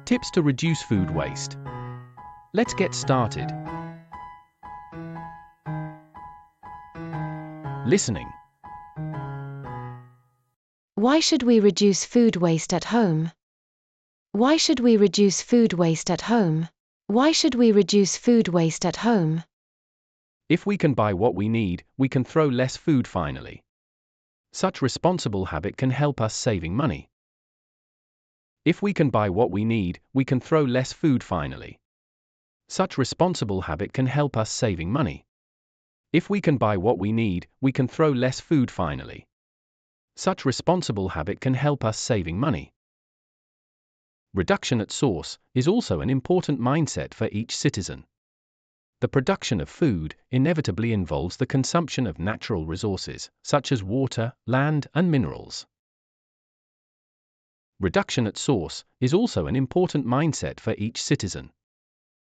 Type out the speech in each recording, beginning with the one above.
Tips to reduce food waste. Let's get started. Listening. Why should we reduce food waste at home? Why should we reduce food waste at home? Why should we reduce food waste at home? If we can buy what we need, we can throw less food finally. Such responsible habit can help us saving money. If we can buy what we need, we can throw less food finally. Such responsible habit can help us saving money. If we can buy what we need, we can throw less food finally. Such responsible habit can help us saving money. Reduction at source is also an important mindset for each citizen. The production of food inevitably involves the consumption of natural resources, such as water, land, and minerals. Reduction at source is also an important mindset for each citizen.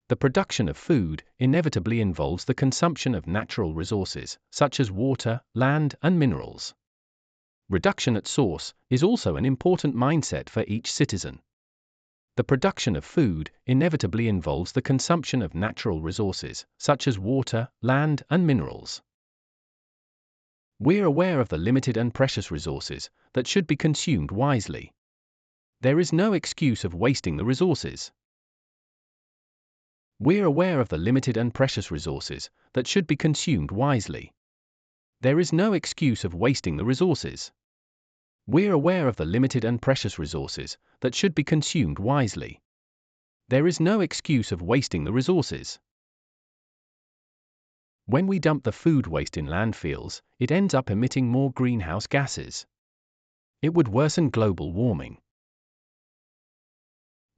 The production of food inevitably involves the consumption of natural resources, such as water, land, and minerals. Reduction at source is also an important mindset for each citizen. The production of food inevitably involves the consumption of natural resources, such as water, land, and minerals. We're aware of the limited and precious resources that should be consumed wisely. There is no excuse of wasting the resources. We're aware of the limited and precious resources that should be consumed wisely. There is no excuse of wasting the resources. We're aware of the limited and precious resources that should be consumed wisely. There is no excuse of wasting the resources. When we dump the food waste in landfills, it ends up emitting more greenhouse gases. It would worsen global warming.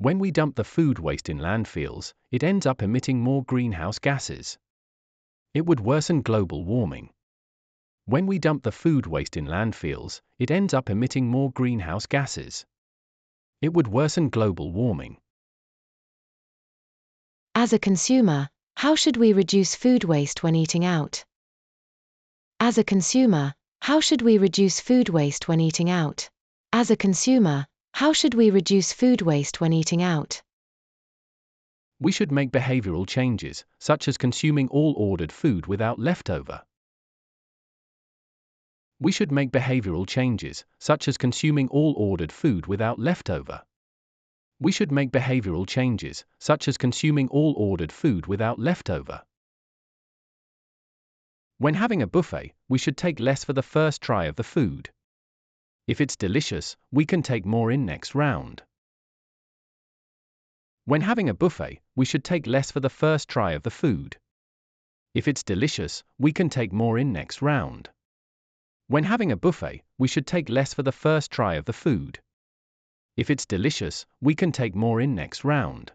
When we dump the food waste in landfills, it ends up emitting more greenhouse gases. It would worsen global warming. When we dump the food waste in landfills, it ends up emitting more greenhouse gases. It would worsen global warming. As a consumer, how should we reduce food waste when eating out? As a consumer, how should we reduce food waste when eating out? As a consumer, how should we reduce food waste when eating out? We should make behavioral changes, such as consuming all ordered food without leftover. We should make behavioral changes, such as consuming all ordered food without leftover. We should make behavioral changes, such as consuming all ordered food without leftover. When having a buffet, we should take less for the first try of the food. If it's delicious, we can take more in next round. When having a buffet, we should take less for the first try of the food. If it's delicious, we can take more in next round. When having a buffet, we should take less for the first try of the food. If it's delicious, we can take more in next round.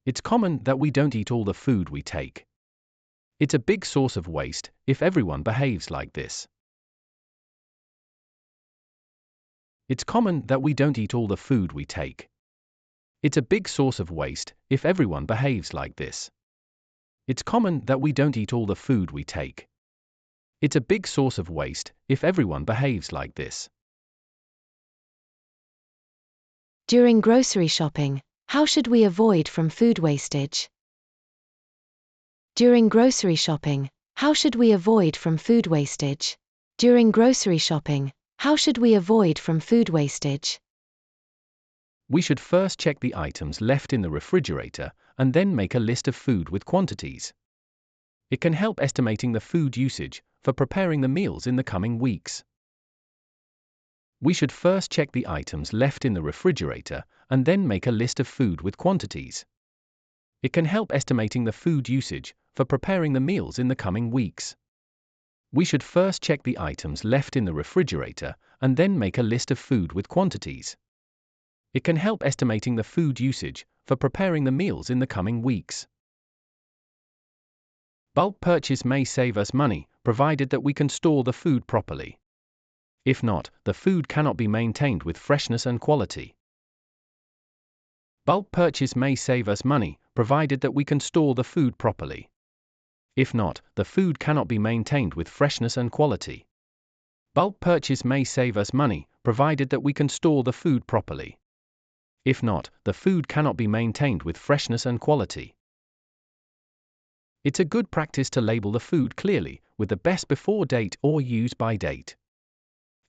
It's common that we don't eat all the food we take. It's a big source of waste if everyone behaves like this. It's common that we don't eat all the food we take. It's a big source of waste if everyone behaves like this. It's common that we don't eat all the food we take. It's a big source of waste if everyone behaves like this. During grocery shopping, how should we avoid from food wastage? During grocery shopping, how should we avoid from food wastage? During grocery shopping, how should we avoid from food wastage? We should first check the items left in the refrigerator and then make a list of food with quantities. It can help estimating the food usage for preparing the meals in the coming weeks. We should first check the items left in the refrigerator and then make a list of food with quantities. It can help estimating the food usage for preparing the meals in the coming weeks. We should first check the items left in the refrigerator and then make a list of food with quantities. It can help estimating the food usage for preparing the meals in the coming weeks. Bulk purchase may save us money, provided that we can store the food properly. If not, the food cannot be maintained with freshness and quality. Bulk purchase may save us money, provided that we can store the food properly. If not, the food cannot be maintained with freshness and quality. Bulk purchase may save us money, provided that we can store the food properly. If not, the food cannot be maintained with freshness and quality. It's a good practice to label the food clearly, with the best before date or use by date.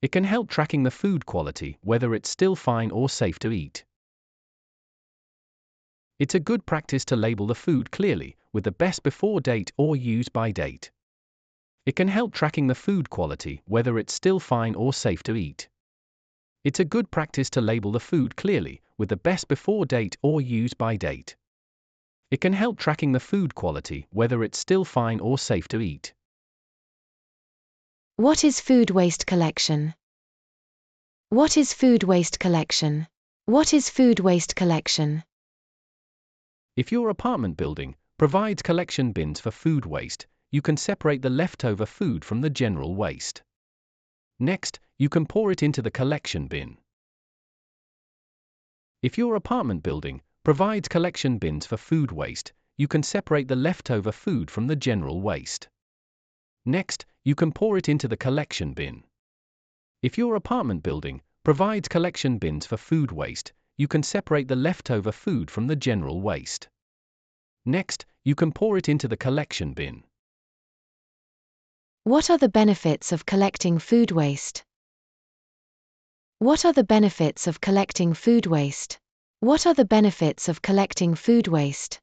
It can help tracking the food quality, whether it's still fine or safe to eat. It's a good practice to label the food clearly, with the best before date or use by date. It can help tracking the food quality, whether it's still fine or safe to eat. It's a good practice to label the food clearly, with the best before date or use by date. It can help tracking the food quality, whether it's still fine or safe to eat. What is food waste collection? What is food waste collection? What is food waste collection? If your apartment building provides collection bins for food waste, you can separate the leftover food from the general waste. Next, you can pour it into the collection bin. If your apartment building provides collection bins for food waste, you can separate the leftover food from the general waste. Next, you can pour it into the collection bin. If your apartment building provides collection bins for food waste, you can separate the leftover food from the general waste. Next, you can pour it into the collection bin. What are the benefits of collecting food waste? What are the benefits of collecting food waste? What are the benefits of collecting food waste?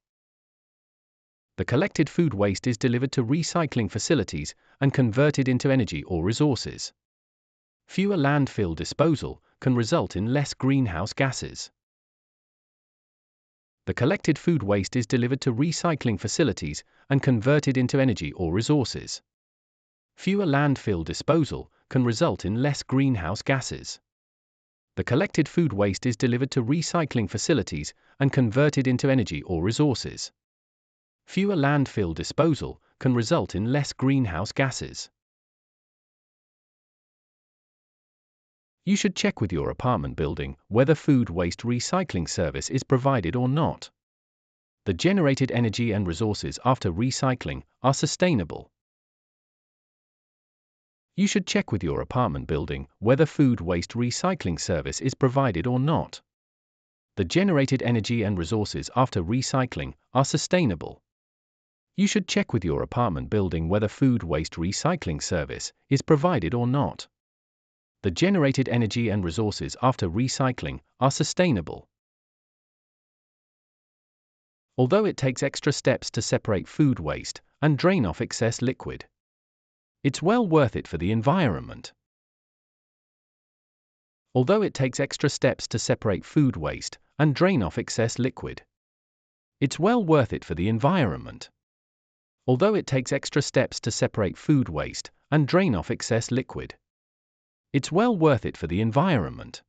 The collected food waste is delivered to recycling facilities and converted into energy or resources. Fewer landfill disposal can result in less greenhouse gases. The collected food waste is delivered to recycling facilities and converted into energy or resources. Fewer landfill disposal can result in less greenhouse gases. The collected food waste is delivered to recycling facilities and converted into energy or resources. Fewer landfill disposal can result in less greenhouse gases. You should check with your apartment building whether food waste recycling service is provided or not. The generated energy and resources after recycling are sustainable. You should check with your apartment building whether food waste recycling service is provided or not. The generated energy and resources after recycling are sustainable. You should check with your apartment building whether food waste recycling service is provided or not. The generated energy and resources after recycling are sustainable. Although it takes extra steps to separate food waste and drain off excess liquid, it's well worth it for the environment. Although it takes extra steps to separate food waste and drain off excess liquid, it's well worth it for the environment. Although it takes extra steps to separate food waste and drain off excess liquid, it's well worth it for the environment.